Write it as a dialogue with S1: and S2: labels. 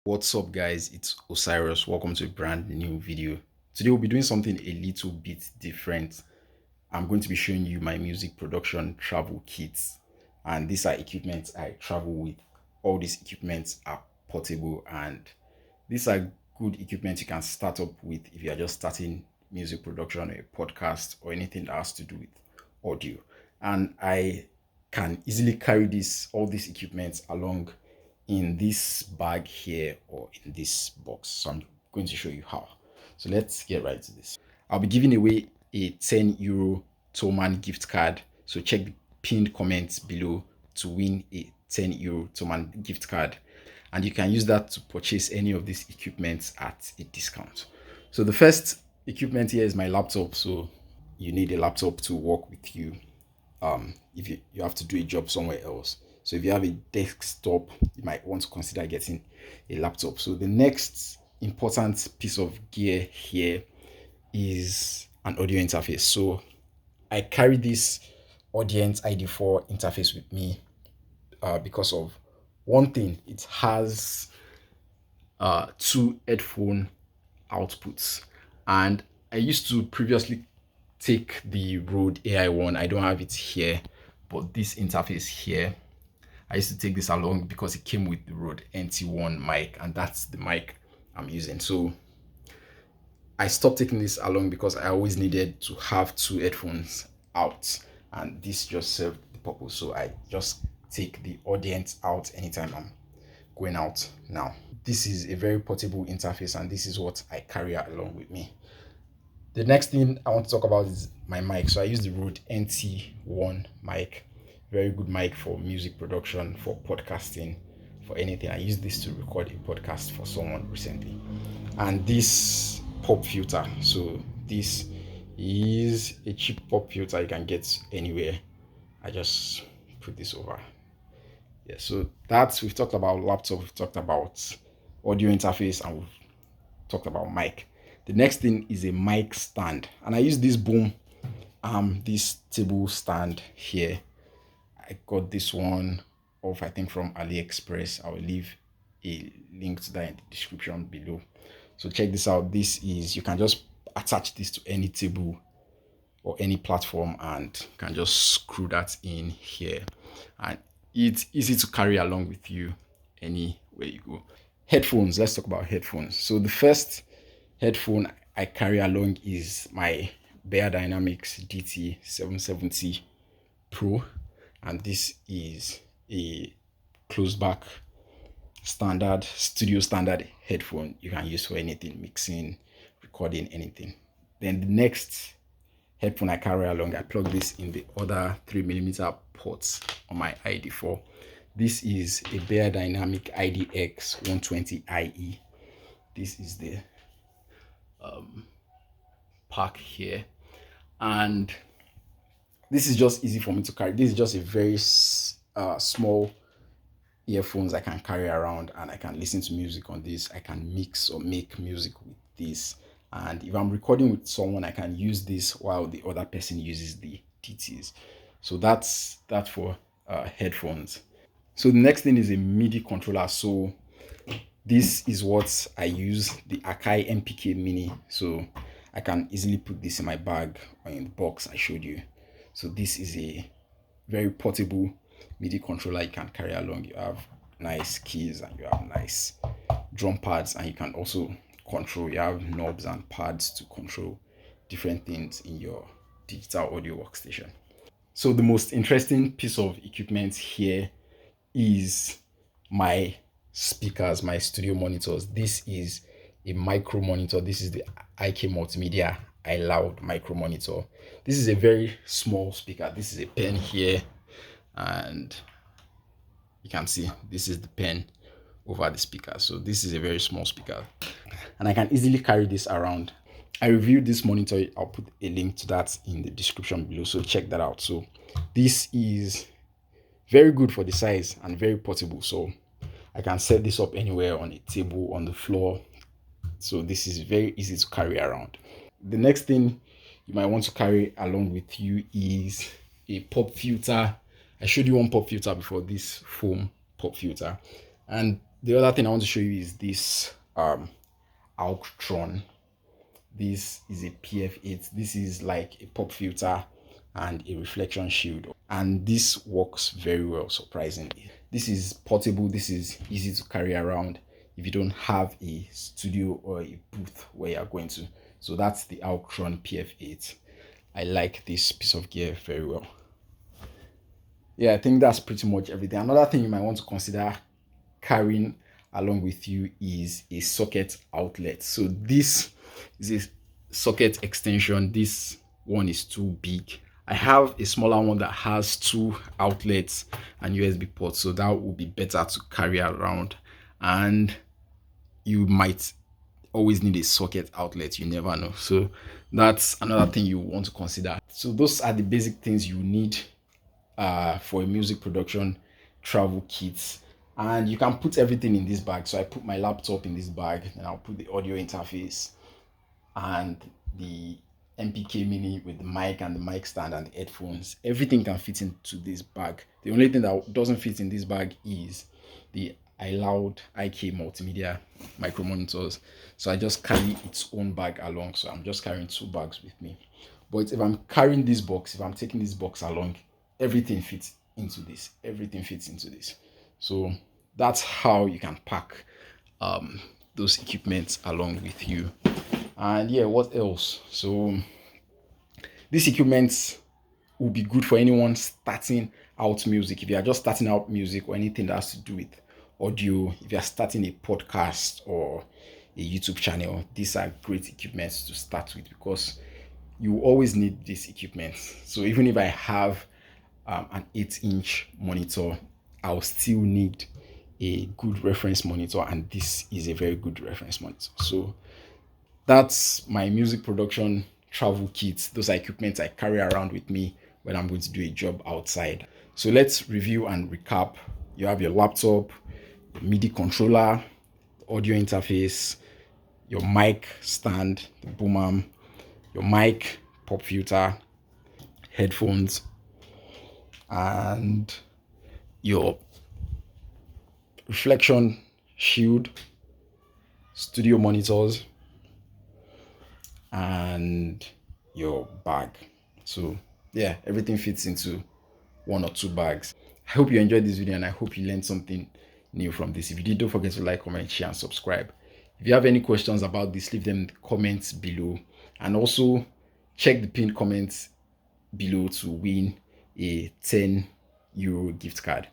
S1: What's up, guys? It's Osirus. Welcome to a brand new video. Today, we'll be doing something a little bit different. I'm going to be showing you my music production travel kits, and these are equipment I travel with. All these equipments are portable, and these are good equipment you can start up with if you are just starting music production or a podcast or anything that has to do with audio. And I can easily carry this all these equipment along in this bag here or in this box. So I'm going to show you how. So let's get right to this. I'll be giving away a €10 Toman gift card. So check the pinned comments below to win a €10 Toman gift card. And you can use that to purchase any of these equipments at a discount. So the first equipment here is my laptop. So you need a laptop to work with you if you have to do a job somewhere else. So if you have a desktop, you might want to consider getting a laptop. So the next important piece of gear here is an audio interface. So I carry this Audience ID4 interface with me because of one thing. It has two headphone outputs, and I used to previously take the Rode AI one. I don't have it here, but this interface here, I used to take this along because it came with the Rode NT1 mic, and that's the mic I'm using. So I stopped taking this along because I always needed to have two headphones out, and this just served the purpose. So I just take the audience out anytime I'm going out now. This is a very portable interface, and this is what I carry along with me. The next thing I want to talk about is my mic. So I use the Rode NT1 mic. Very good mic for music production, for podcasting, for anything. I used this to record a podcast for someone recently. And this pop filter. So this is a cheap pop filter you can get anywhere. I just put this over. Yeah, so we've talked about laptop, we've talked about audio interface, and we've talked about mic. The next thing is a mic stand, and I use this this table stand here. I got this one off, I think, from AliExpress. I will leave a link to that in the description below. So check this out. This is, you can just attach this to any table or any platform and can just screw that in here, and it's easy to carry along with you anywhere you go. Headphones. Let's talk about headphones. So the first headphone I carry along is my Bear Dynamics DT 770 Pro, and this is a closed back standard studio standard headphone you can use for anything, mixing, recording, anything. Then the next headphone I carry along, I plug this in the other 3mm ports on my ID4. This is a Bear Dynamic IDX 120 IE. This is the pack here, and this is just easy for me to carry. This is just a very small earphones I can carry around, and I can listen to music on this. I can mix or make music with this, and if I'm recording with someone, I can use this while the other person uses the DTs. So that's that for headphones. So the next thing is a Midi controller. So this is what I use, the Akai MPK Mini. So I can easily put this in my bag or in the box I showed you. So this is a very portable MIDI controller you can carry along. You have nice keys and you have nice drum pads, and you can also control. You have knobs and pads to control different things in your digital audio workstation. So the most interesting piece of equipment here is my speakers, my studio monitors. This is a micro monitor. This is the IK Multimedia iLoud micro monitor. This is a very small speaker. This is a pen here, and you can see this is the pen over the speaker. So this is a very small speaker, and I can easily carry this around. I reviewed this monitor. I'll put a link to that in the description below, so check that out. So this is very good for the size and very portable. So I can set this up anywhere, on a table, on the floor. So this is very easy to carry around. The next thing you might want to carry along with you is a pop filter. I showed you one pop filter before, this foam pop filter, and The other thing I want to show you is this Auctron. This is a PF8. This is like a pop filter and a reflection shield, and this works very well, surprisingly. This is portable. This is easy to carry around if you don't have a studio or a booth where you're going to. So that's the Auctron PF8. I like this piece of gear very well. Yeah, I think that's pretty much everything. Another thing you might want to consider carrying along with you is a socket outlet. So this is a socket extension. This one is too big. I have a smaller one that has two outlets and USB ports, so that would be better to carry around. And you might always need a socket outlet, you never know. So that's another thing you want to consider. So those are the basic things you need for a music production travel kit. And you can put everything in this bag. So I put my laptop in this bag, and I'll put the audio interface and the MPK mini with the mic and the mic stand and the headphones. Everything can fit into this bag. The only thing that doesn't fit in this bag is the iLoud IK multimedia micro monitors. So I just carry its own bag along. So I'm just carrying two bags with me. But if I'm carrying this box, if I'm taking this box along, everything fits into this. Everything fits into this. So that's how you can pack those equipments along with you. And yeah, what else? So these equipments will be good for anyone starting out music. If you are just starting out music or anything that has to do with audio, if you are starting a podcast or a YouTube channel, these are great equipments to start with, because you always need this equipment. So even if I have an 8-inch monitor, I'll still need a good reference monitor, and this is a very good reference monitor. So that's my music production travel kit. Those are equipment I carry around with me when I'm going to do a job outside. So let's review and recap. You have your laptop, the Midi controller, the audio interface, your mic stand, the boom arm, your mic, pop filter, headphones, and your reflection shield, studio monitors, and your bag. So yeah, everything fits into one or two bags. I hope you enjoyed this video, and I hope you learned something new from this. If you did, don't forget to like, comment, share, and subscribe. If you have any questions about this, leave them in the comments below, and also check the pinned comments below to win a €10 gift card.